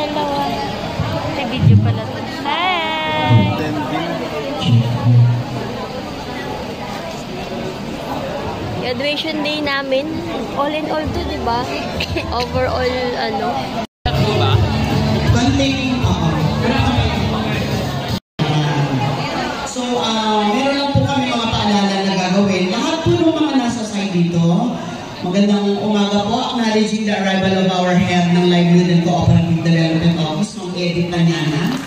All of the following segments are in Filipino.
dalawa. May video pala to. Hi! Graduation day namin. All in all to, diba? Overall, ano. So, meron lang po kami mga paalala na gagawin. Lahat po ng mga nasa side dito, magandang umaga po. Acknowledging the arrival of our head ng Livelihood and Cooperative Development Office, Ma'am Edith Tanyana.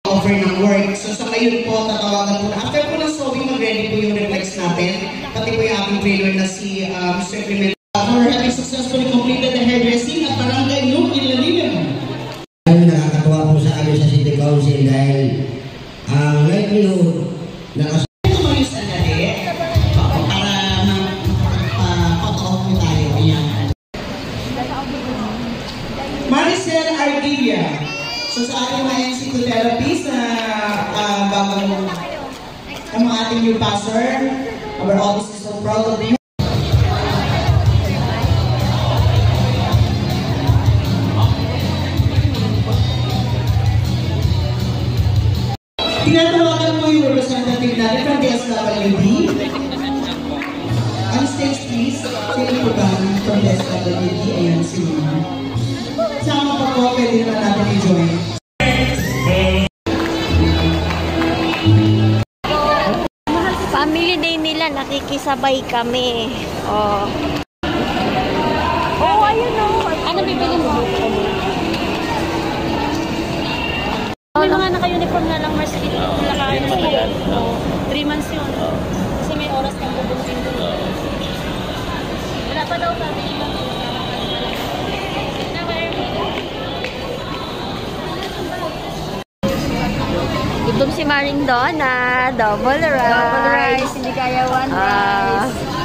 Offer ng work. So sa ngayon po, tatawagan po. After po ng sewing, mag-ready po yung reflex natin. Pati po yung aking trainer na si Mr. Clement. For having successfully completed the hairdressing at barangay look in Lalilim. Nakakatuwa po sa amin sa City Council dahil ang livelihood na ito mo yung sandali para pag-off mo tayo. Ayan. Maricel Ardilla. So sa ating mga NC2 therapies na bagong ang mga ating new pastor, our office is so proud of you. Tinatawagan po yung representative natin from the SWD. On stage please, sino po ba from the SWD? Ayan si sama pa po, pwede naman natin i-join. Family day nila, nakikisabay kami. Oh. Oh, ayun o. Ano bibili mo? May mga naka-uniform na lang, Mars. Naka-3 months yun. Kasi may oras kang bubuntin doon. Wala pa daw sabi. Gutom si Maring Donna. Double rice. Hindi kaya one rice.